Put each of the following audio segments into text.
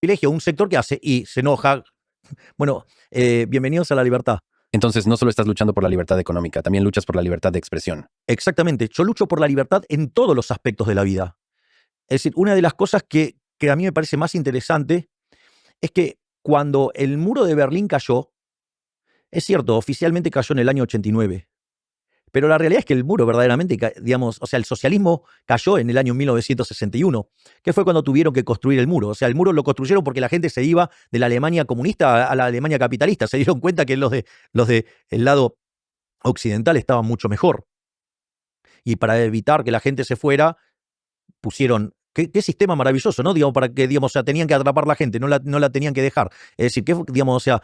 privilegio, un sector que hace y se enoja. Bueno, bienvenidos a la libertad. Entonces, no solo estás luchando por la libertad económica, también luchas por la libertad de expresión. Exactamente, yo lucho por la libertad en todos los aspectos de la vida. Es decir, una de las cosas que a mí me parece más interesante es que cuando el muro de Berlín cayó, es cierto, oficialmente cayó en el año 89, pero la realidad es que el muro verdaderamente, digamos, o sea, el socialismo cayó en el año 1961, que fue cuando tuvieron que construir el muro. O sea, el muro lo construyeron porque la gente se iba de la Alemania comunista a la Alemania capitalista. Se dieron cuenta que los de el lado occidental estaban mucho mejor. Y para evitar que la gente se fuera, pusieron. ¿Qué sistema maravilloso, ¿no? Digamos, para que, digamos, o sea, tenían que atrapar la gente, no la tenían que dejar. Es decir, que, digamos, o sea,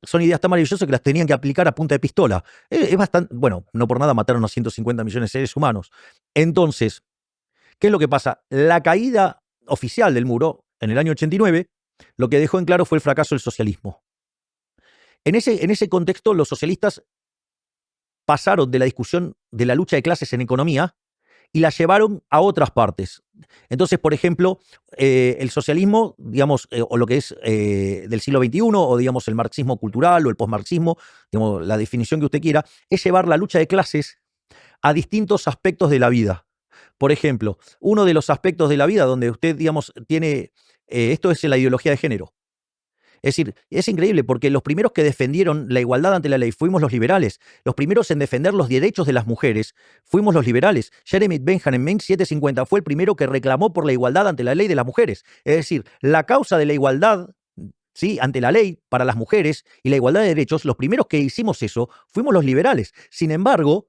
son ideas tan maravillosas que las tenían que aplicar a punta de pistola. Es bastante, bueno, no por nada mataron a 150 millones de seres humanos. Entonces, ¿qué es lo que pasa? La caída oficial del muro en el año 89, lo que dejó en claro fue el fracaso del socialismo. En ese contexto, los socialistas pasaron de la discusión de la lucha de clases en economía y la llevaron a otras partes. Entonces, por ejemplo, el socialismo, digamos, o lo que es del siglo XXI, o digamos el marxismo cultural o el posmarxismo, digamos, la definición que usted quiera, es llevar la lucha de clases a distintos aspectos de la vida. Por ejemplo, uno de los aspectos de la vida donde usted, digamos, tiene, esto es la ideología de género. Es decir, es increíble porque los primeros que defendieron la igualdad ante la ley fuimos los liberales. Los primeros en defender los derechos de las mujeres fuimos los liberales. Jeremy Benjamin en 750 fue el primero que reclamó por la igualdad ante la ley de las mujeres. Es decir, la causa de la igualdad, ¿sí?, ante la ley para las mujeres y la igualdad de derechos, los primeros que hicimos eso fuimos los liberales. Sin embargo,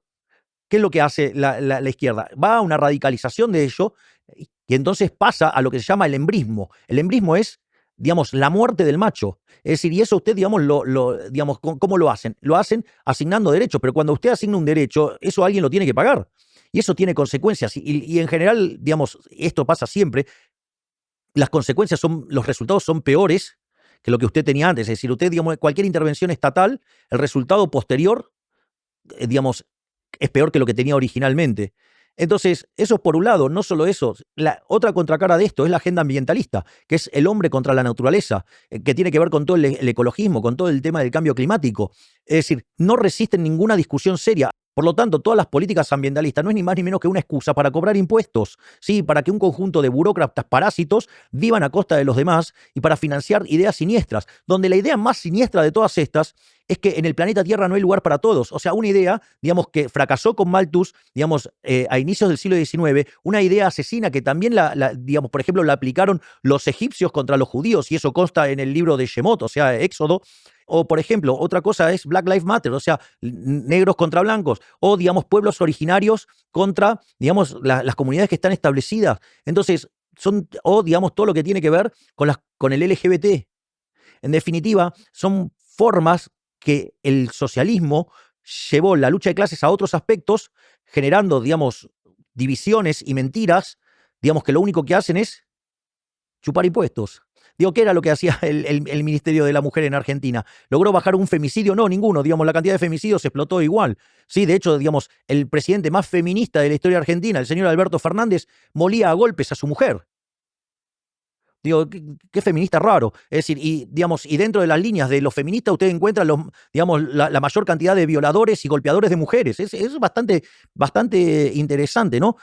¿qué es lo que hace la izquierda? Va a una radicalización de ello y entonces pasa a lo que se llama el embrismo. El embrismo es, digamos, la muerte del macho. Es decir, y eso usted, digamos, digamos, ¿cómo lo hacen? Lo hacen asignando derechos, pero cuando usted asigna un derecho, eso alguien lo tiene que pagar. Y eso tiene consecuencias. Y en general, digamos, esto pasa siempre, las consecuencias son, los resultados son peores que lo que usted tenía antes. Es decir, usted, digamos, cualquier intervención estatal, el resultado posterior, digamos, es peor que lo que tenía originalmente. Entonces, eso por un lado, no solo eso, la otra contracara de esto es la agenda ambientalista, que es el hombre contra la naturaleza, que tiene que ver con todo el ecologismo, con todo el tema del cambio climático. Es decir, no resisten ninguna discusión seria. Por lo tanto, todas las políticas ambientalistas no es ni más ni menos que una excusa para cobrar impuestos, ¿sí?, para que un conjunto de burócratas parásitos vivan a costa de los demás y para financiar ideas siniestras, donde la idea más siniestra de todas estas es que en el planeta Tierra no hay lugar para todos. O sea, una idea, digamos, que fracasó con Malthus, digamos, a inicios del siglo XIX, una idea asesina que también digamos, por ejemplo, la aplicaron los egipcios contra los judíos, y eso consta en el libro de Shemot, o sea, Éxodo. O, por ejemplo, otra cosa es Black Lives Matter, o sea, negros contra blancos, o, digamos, pueblos originarios contra, digamos, las comunidades que están establecidas. Entonces, o, digamos, todo lo que tiene que ver con el LGBT. En definitiva, son formas que el socialismo llevó la lucha de clases a otros aspectos, generando, digamos, divisiones y mentiras, digamos, que lo único que hacen es chupar impuestos. Digo, ¿qué era lo que hacía el Ministerio de la Mujer en Argentina? ¿Logró bajar un femicidio? No, ninguno. Digamos, la cantidad de femicidios explotó igual. Sí, de hecho, digamos, el presidente más feminista de la historia argentina, el señor Alberto Fernández, molía a golpes a su mujer. Digo, qué feminista raro. Es decir, y, digamos, y dentro de las líneas de los feministas usted encuentra digamos, la mayor cantidad de violadores y golpeadores de mujeres. Es bastante interesante, ¿no?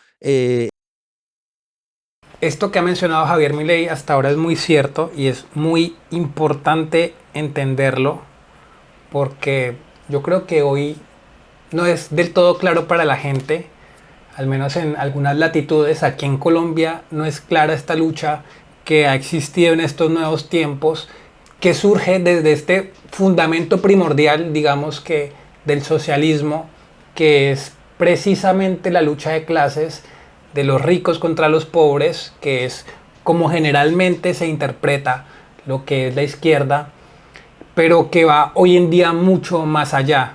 Esto que ha mencionado Javier Milei hasta ahora es muy cierto y es muy importante entenderlo, porque yo creo que hoy no es del todo claro para la gente, al menos en algunas latitudes. Aquí en Colombia no es clara esta lucha que ha existido en estos nuevos tiempos, que surge desde este fundamento primordial, digamos, que del socialismo, que es precisamente la lucha de clases, de los ricos contra los pobres, que es como generalmente se interpreta lo que es la izquierda, pero que va hoy en día mucho más allá.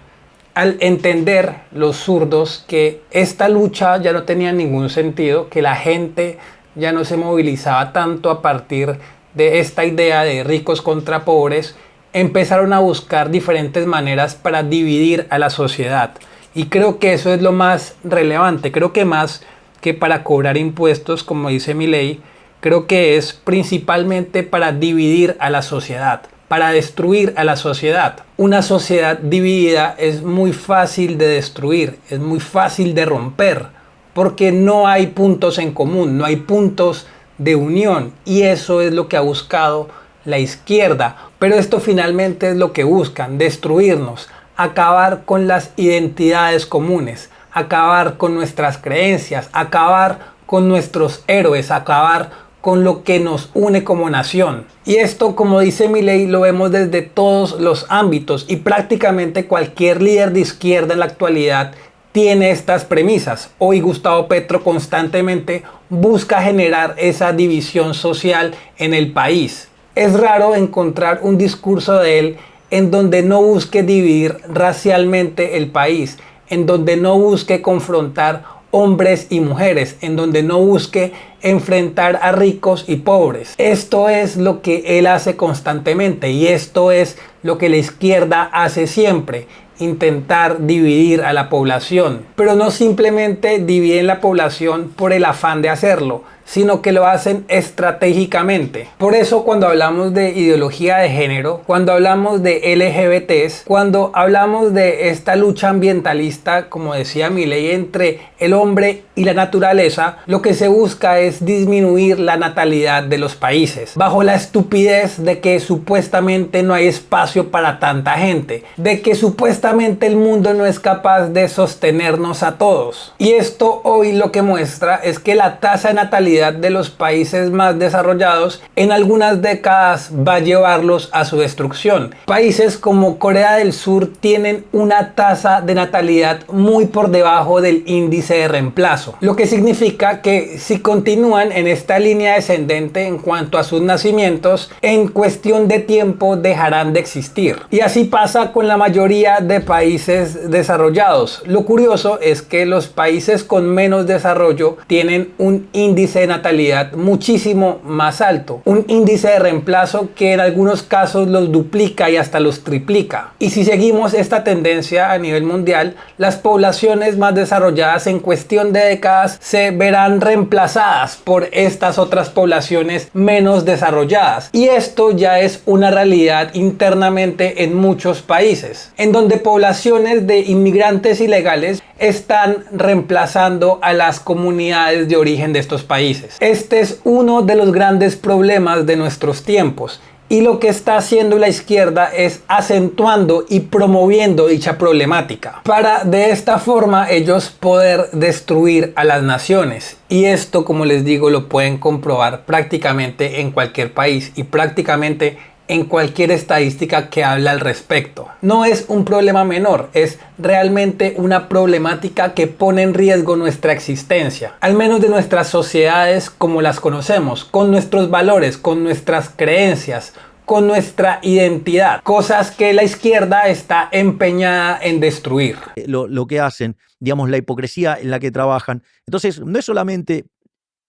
Al entender los zurdos que esta lucha ya no tenía ningún sentido, que la gente ya no se movilizaba tanto a partir de esta idea de ricos contra pobres, empezaron a buscar diferentes maneras para dividir a la sociedad. Y creo que eso es lo más relevante. Creo que más que para cobrar impuestos, como dice Milei, creo que es principalmente para dividir a la sociedad, para destruir a la sociedad. Una sociedad dividida es muy fácil de destruir, es muy fácil de romper, porque no hay puntos en común, no hay puntos de unión, y eso es lo que ha buscado la izquierda. Pero esto finalmente es lo que buscan: destruirnos, acabar con las identidades comunes, acabar con nuestras creencias, acabar con nuestros héroes, acabar con lo que nos une como nación. Y esto, como dice Milei, lo vemos desde todos los ámbitos, y prácticamente cualquier líder de izquierda en la actualidad tiene estas premisas. Hoy Gustavo Petro constantemente busca generar esa división social en el país. Es raro encontrar un discurso de él en donde no busque dividir racialmente el país, en donde no busque confrontar hombres y mujeres, en donde no busque enfrentar a ricos y pobres. Esto es lo que él hace constantemente, y esto es lo que la izquierda hace siempre: intentar dividir a la población. Pero no simplemente dividen la población por el afán de hacerlo, sino que lo hacen estratégicamente. Por eso, cuando hablamos de ideología de género, cuando hablamos de LGBTs, cuando hablamos de esta lucha ambientalista, como decía Milei, entre el hombre y la naturaleza, lo que se busca es disminuir la natalidad de los países, bajo la estupidez de que supuestamente no hay espacio para tanta gente, de que supuestamente el mundo no es capaz de sostenernos a todos. Y esto hoy lo que muestra es que la tasa de natalidad de los países más desarrollados en algunas décadas va a llevarlos a su destrucción. Países como Corea del Sur tienen una tasa de natalidad muy por debajo del índice de reemplazo, lo que significa que si continúan en esta línea descendente en cuanto a sus nacimientos, en cuestión de tiempo dejarán de existir. Y así pasa con la mayoría de países desarrollados. Lo curioso es que los países con menos desarrollo tienen un índice de natalidad muchísimo más alto, un índice de reemplazo que en algunos casos los duplica y hasta los triplica. Y si seguimos esta tendencia a nivel mundial, las poblaciones más desarrolladas en cuestión de décadas se verán reemplazadas por estas otras poblaciones menos desarrolladas, y esto ya es una realidad internamente en muchos países, en donde poblaciones de inmigrantes ilegales están reemplazando a las comunidades de origen de estos países. Este es uno de los grandes problemas de nuestros tiempos, y lo que está haciendo la izquierda es acentuando y promoviendo dicha problemática para de esta forma ellos poder destruir a las naciones. Y esto, como les digo, lo pueden comprobar prácticamente en cualquier país y prácticamente en cualquier estadística que habla al respecto. No es un problema menor, es realmente una problemática que pone en riesgo nuestra existencia, al menos de nuestras sociedades como las conocemos, con nuestros valores, con nuestras creencias, con nuestra identidad, cosas que la izquierda está empeñada en destruir. Lo que hacen, digamos, la hipocresía en la que trabajan. Entonces, no es solamente,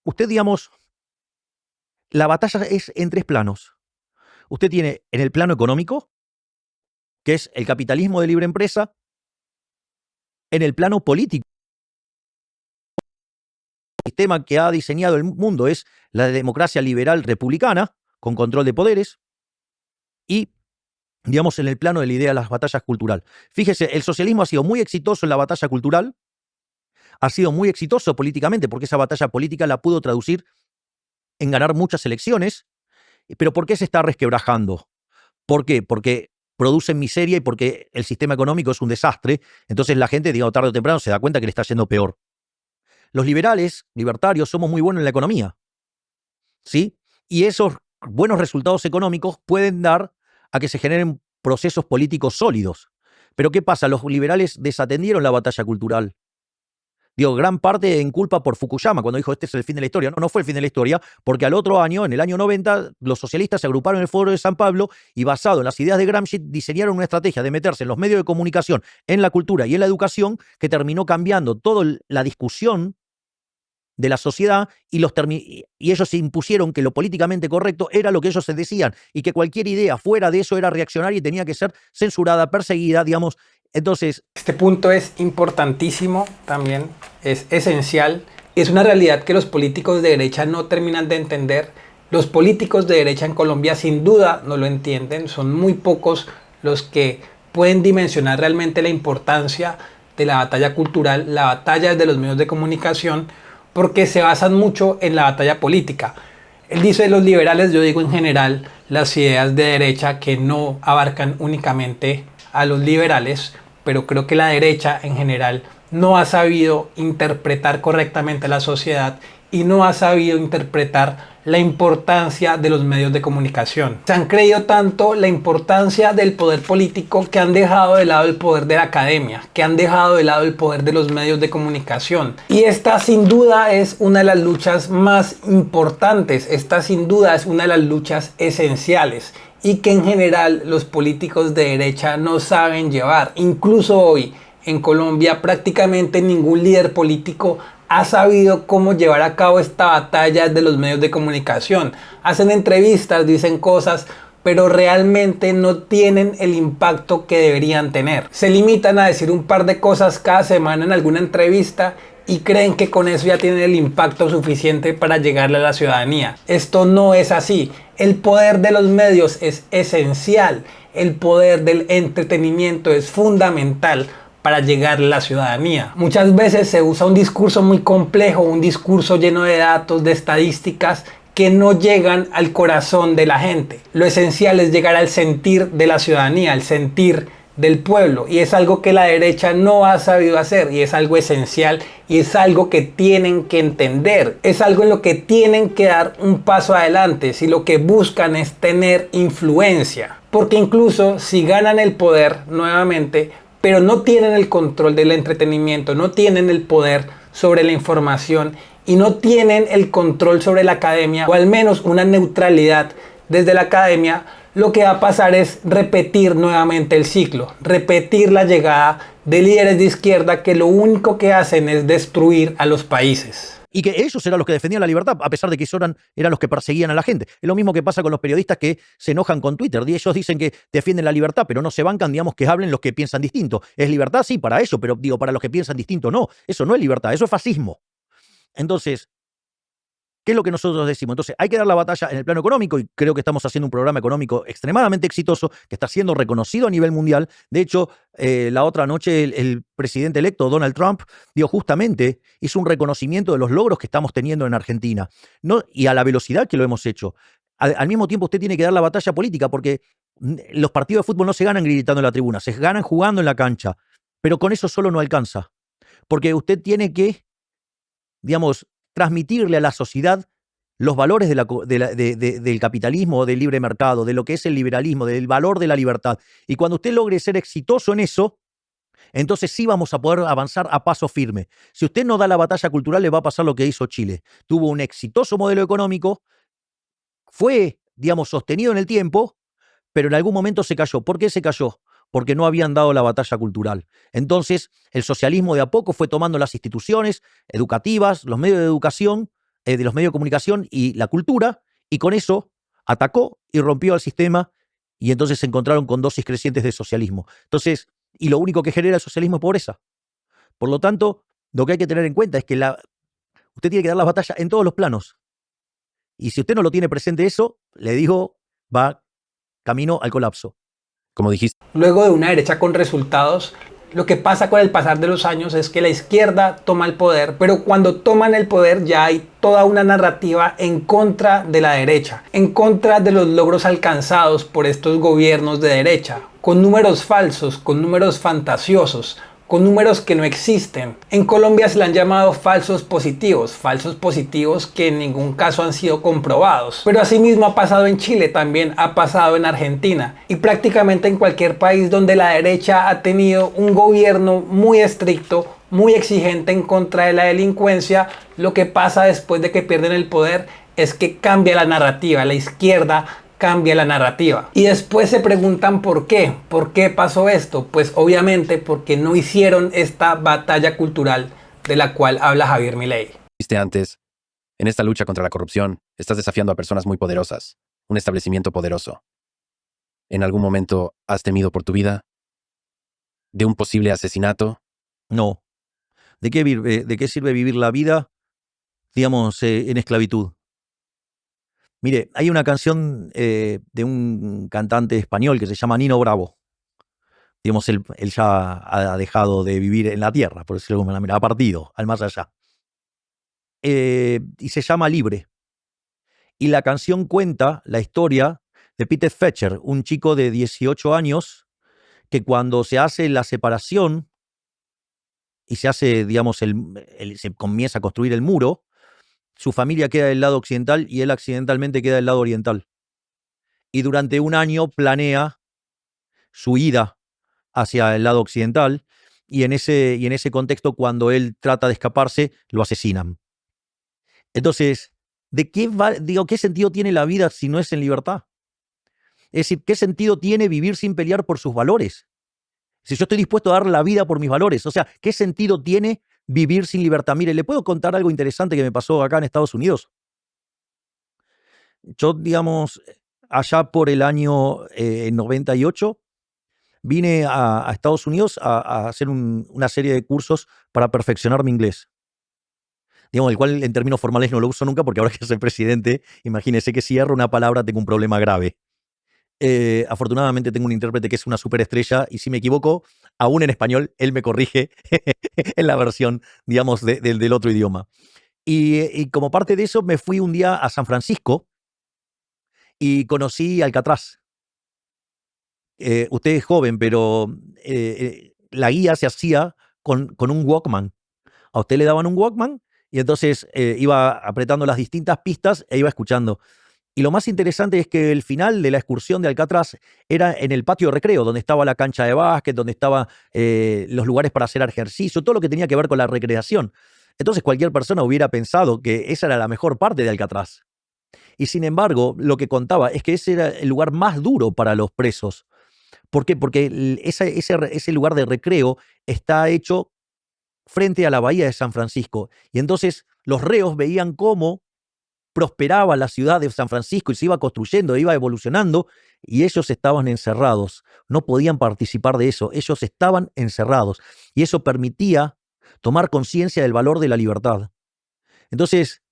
usted, digamos, la batalla es en tres planos. Usted tiene en el plano económico, que es el capitalismo de libre empresa; en el plano político, el sistema que ha diseñado el mundo es la democracia liberal republicana, con control de poderes; y, digamos, en el plano de la idea de las batallas cultural. Fíjese, el socialismo ha sido muy exitoso en la batalla cultural, ha sido muy exitoso políticamente, porque esa batalla política la pudo traducir en ganar muchas elecciones. ¿Pero por qué se está resquebrajando? ¿Por qué? Porque producen miseria y porque el sistema económico es un desastre. Entonces la gente, digamos, tarde o temprano se da cuenta que le está yendo peor. Los liberales, libertarios, somos muy buenos en la economía, ¿sí? Y esos buenos resultados económicos pueden dar a que se generen procesos políticos sólidos. Pero ¿qué pasa? Los liberales desatendieron la batalla cultural. Digo, gran parte en culpa por Fukuyama, cuando dijo este es el fin de la historia. No, no fue el fin de la historia, porque al otro año, en el año 90, los socialistas se agruparon en el Foro de San Pablo y, basado en las ideas de Gramsci, diseñaron una estrategia de meterse en los medios de comunicación, en la cultura y en la educación, que terminó cambiando toda la discusión de la sociedad, y ellos se impusieron que lo políticamente correcto era lo que ellos se decían, y que cualquier idea fuera de eso era reaccionaria y tenía que ser censurada, perseguida, digamos. Entonces, este punto es importantísimo también, es esencial, Es una realidad que los políticos de derecha no terminan de entender. Los políticos de derecha en Colombia sin duda no lo entienden. Son muy pocos los que pueden dimensionar realmente la importancia de la batalla cultural, la batalla de los medios de comunicación, porque se basan mucho en la batalla política. Él dice los liberales, yo digo en general las ideas de derecha que no abarcan únicamente a los liberales, pero creo que la derecha en general no ha sabido interpretar correctamente la sociedad y no ha sabido interpretar la importancia de los medios de comunicación. Se han creído tanto la importancia del poder político que han dejado de lado el poder de la academia, que han dejado de lado el poder de los medios de comunicación. Y esta sin duda es una de las luchas más importantes, esta sin duda es una de las luchas esenciales y que en general los políticos de derecha no saben llevar. Incluso hoy en Colombia prácticamente ningún líder político ha sabido cómo llevar a cabo esta batalla de los medios de comunicación. Hacen entrevistas, dicen cosas, pero realmente no tienen el impacto que deberían tener. Se limitan a decir un par de cosas cada semana en alguna entrevista y creen que con eso ya tienen el impacto suficiente para llegarle a la ciudadanía. Esto no es así. El poder de los medios es esencial. El poder del entretenimiento es fundamental para llegar a la ciudadanía. Muchas veces se usa un discurso muy complejo, un discurso lleno de datos, de estadísticas que no llegan al corazón de la gente. Lo esencial es llegar al sentir de la ciudadanía, al sentir del pueblo, y es algo que la derecha no ha sabido hacer, y es algo esencial, y es algo que tienen que entender, es algo en lo que tienen que dar un paso adelante si lo que buscan es tener influencia, porque incluso si ganan el poder nuevamente, pero no tienen el control del entretenimiento, no tienen el poder sobre la información y no tienen el control sobre la academia, o al menos una neutralidad desde la academia, lo que va a pasar es repetir nuevamente el ciclo, repetir la llegada de líderes de izquierda que lo único que hacen es destruir a los países. Y que ellos eran los que defendían la libertad, a pesar de que ellos eran los que perseguían a la gente. Es lo mismo que pasa con los periodistas que se enojan con Twitter. Ellos dicen que defienden la libertad, pero no se bancan, digamos, que hablen los que piensan distinto. ¿Es libertad? Sí, para eso, pero digo, para los que piensan distinto, no. Eso no es libertad, eso es fascismo. Entonces, ¿qué es lo que nosotros decimos? Entonces, hay que dar la batalla en el plano económico, y creo que estamos haciendo un programa económico extremadamente exitoso, que está siendo reconocido a nivel mundial. De hecho, la otra noche el presidente electo, Donald Trump, justamente hizo un reconocimiento de los logros que estamos teniendo en Argentina, ¿no? Y a la velocidad que lo hemos hecho. Al mismo tiempo, usted tiene que dar la batalla política, porque los partidos de fútbol no se ganan gritando en la tribuna, se ganan jugando en la cancha. Pero con eso solo no alcanza, porque usted tiene que, digamos, transmitirle a la sociedad los valores del capitalismo, del libre mercado, de lo que es el liberalismo, del valor de la libertad. Y cuando usted logre ser exitoso en eso, entonces sí vamos a poder avanzar a paso firme. Si usted no da la batalla cultural, le va a pasar lo que hizo Chile. Tuvo un exitoso modelo económico, fue, digamos, sostenido en el tiempo, pero en algún momento se cayó. ¿Por qué se cayó? Porque no habían dado la batalla cultural. Entonces, el socialismo de a poco fue tomando las instituciones educativas, los medios de educación, de los medios de comunicación y la cultura, y con eso atacó y rompió al sistema, y entonces se encontraron con dosis crecientes de socialismo. Entonces, y lo único que genera el socialismo es pobreza. Por lo tanto, lo que hay que tener en cuenta es que usted tiene que dar la batalla en todos los planos. Y si usted no lo tiene presente eso, le digo, va camino al colapso. Como dijiste, Luego de una derecha con resultados, lo que pasa con el pasar de los años es que la izquierda toma el poder, pero cuando toman el poder ya hay toda una narrativa en contra de la derecha, en contra de los logros alcanzados por estos gobiernos de derecha, con números falsos, con números fantasiosos, con números que no existen. En Colombia se le han llamado falsos positivos que en ningún caso han sido comprobados. Pero asimismo ha pasado en Chile, también ha pasado en Argentina y prácticamente en cualquier país donde la derecha ha tenido un gobierno muy estricto, muy exigente en contra de la delincuencia. Lo que pasa después de que pierden el poder es que cambia la narrativa, la izquierda cambia la narrativa. Y después se preguntan por qué. ¿Por qué pasó esto? Pues obviamente porque no hicieron esta batalla cultural de la cual habla Javier Milei. antes, en esta lucha contra la corrupción, estás desafiando a personas muy poderosas, un establecimiento poderoso. ¿En algún momento has temido por tu vida? ¿De un posible asesinato? No. ¿De qué sirve vivir la vida digamos, en esclavitud. Mire, hay una canción de un cantante español que se llama Nino Bravo. Digamos, él ya ha dejado de vivir en la tierra, por decirlo de alguna manera, ha partido al más allá. Y se llama Libre. Y la canción cuenta la historia de Peter Fetcher, un chico de 18 años que cuando se hace la separación y se hace, digamos, se comienza a construir el muro, su familia queda del lado occidental y él accidentalmente queda del lado oriental. Y durante un año planea su ida hacia el lado occidental y en ese contexto, cuando él trata de escaparse, lo asesinan. Entonces, ¿qué sentido tiene la vida si no es en libertad? Es decir, ¿qué sentido tiene vivir sin pelear por sus valores? Si yo estoy dispuesto a dar la vida por mis valores, o sea, ¿qué sentido tiene vivir sin libertad? Mire, ¿le puedo contar algo interesante que me pasó acá en Estados Unidos? Yo, digamos, allá por el año 98, vine a Estados Unidos a hacer una serie de cursos para perfeccionar mi inglés. Digamos, el cual en términos formales no lo uso nunca porque ahora que soy presidente, imagínese que si erro una palabra tengo un problema grave. Afortunadamente tengo un intérprete que es una superestrella y si me equivoco, aún en español, él me corrige en la versión, digamos, del otro idioma. Y como parte de eso me fui un día a San Francisco y conocí Alcatraz. Usted es joven, pero la guía se hacía con un Walkman. A usted le daban un Walkman y entonces iba apretando las distintas pistas e iba escuchando. Y lo más interesante es que el final de la excursión de Alcatraz era en el patio de recreo, donde estaba la cancha de básquet, donde estaban los lugares para hacer ejercicio, todo lo que tenía que ver con la recreación. Entonces cualquier persona hubiera pensado que esa era la mejor parte de Alcatraz. Y sin embargo, lo que contaba es que ese era el lugar más duro para los presos. ¿Por qué? Porque ese lugar de recreo está hecho frente a la bahía de San Francisco. Y entonces los reos veían cómo prosperaba la ciudad de San Francisco y se iba construyendo, iba evolucionando, y ellos estaban encerrados. No podían participar de eso. Ellos estaban encerrados. Y eso permitía tomar conciencia del valor de la libertad. Entonces,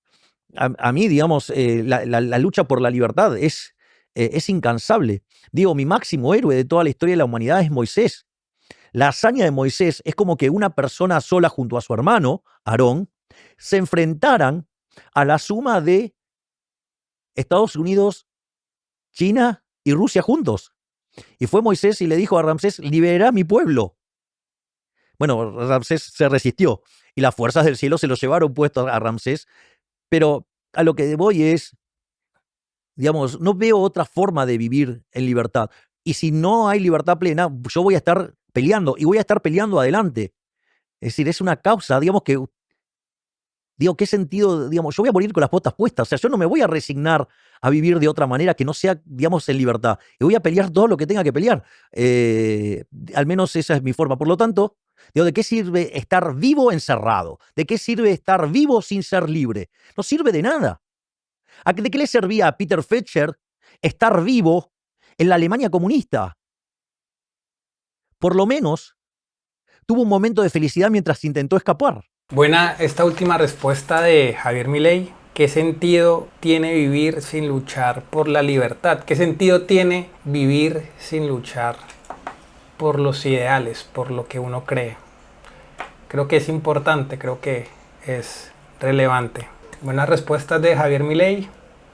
a mí, digamos, la lucha por la libertad es incansable. Digo, mi máximo héroe de toda la historia de la humanidad es Moisés. La hazaña de Moisés es como que una persona sola junto a su hermano, Aarón, se enfrentaran a la suma de Estados Unidos, China y Rusia juntos. Y fue Moisés y le dijo a Ramsés, libera a mi pueblo. Bueno, Ramsés se resistió y las fuerzas del cielo se lo llevaron puesto a Ramsés, pero a lo que voy es, digamos, no veo otra forma de vivir en libertad. Y si no hay libertad plena, yo voy a estar peleando y voy a estar peleando adelante. Es decir, es una causa, digamos que, digo, ¿qué sentido? Digamos, yo voy a morir con las botas puestas. O sea, yo no me voy a resignar a vivir de otra manera que no sea, digamos, en libertad. Y voy a pelear todo lo que tenga que pelear. Al menos esa es mi forma. Por lo tanto, digo, ¿de qué sirve estar vivo encerrado? ¿De qué sirve estar vivo sin ser libre? No sirve de nada. ¿De qué le servía a Peter Fetcher estar vivo en la Alemania comunista? Por lo menos tuvo un momento de felicidad mientras intentó escapar. Buena esta última respuesta de Javier Milei. ¿Qué sentido tiene vivir sin luchar por la libertad? ¿Qué sentido tiene vivir sin luchar por los ideales, por lo que uno cree? Creo que es importante, creo que es relevante. Buenas respuestas de Javier Milei.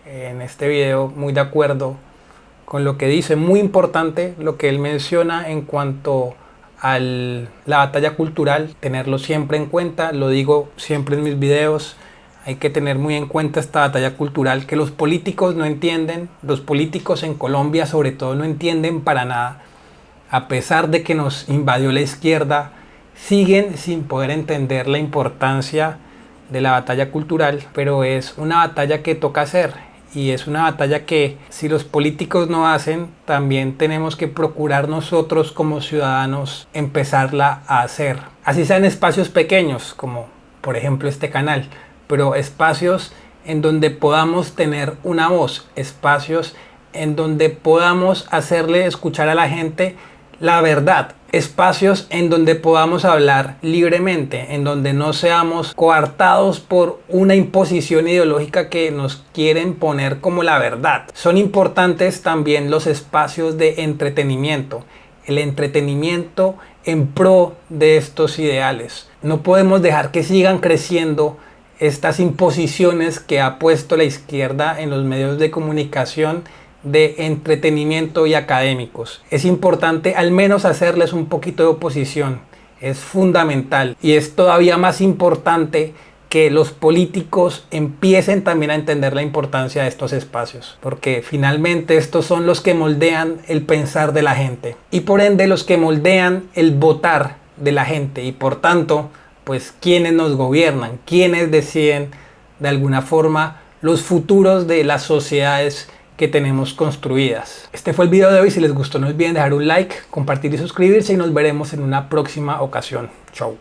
En este video muy de acuerdo con lo que dice. Muy importante lo que él menciona en cuanto a la batalla cultural. Tenerlo siempre en cuenta. Lo digo siempre en mis videos. Hay que tener muy en cuenta esta batalla cultural que los políticos no entienden. Los políticos en Colombia sobre todo no entienden para nada. A pesar de que nos invadió la izquierda, siguen sin poder entender la importancia de la batalla cultural, pero es una batalla que toca hacer y es una batalla que si los políticos no hacen, también tenemos que procurar nosotros como ciudadanos empezarla a hacer. Así sean espacios pequeños, como por ejemplo este canal, pero espacios en donde podamos tener una voz, espacios en donde podamos hacerle escuchar a la gente la verdad, espacios en donde podamos hablar libremente, en donde no seamos coartados por una imposición ideológica que nos quieren poner como la verdad. Son importantes también los espacios de entretenimiento, el entretenimiento en pro de estos ideales. No podemos dejar que sigan creciendo estas imposiciones que ha puesto la izquierda en los medios de comunicación de entretenimiento y académicos. Es importante al menos hacerles un poquito de oposición. Es fundamental y es todavía más importante que los políticos empiecen también a entender la importancia de estos espacios, porque finalmente estos son los que moldean el pensar de la gente y por ende los que moldean el votar de la gente y por tanto pues quienes nos gobiernan, quienes deciden de alguna forma los futuros de las sociedades que tenemos construidas. Este fue el video de hoy. Si les gustó no olviden dejar un like, compartir y suscribirse y nos veremos en una próxima ocasión. Chau.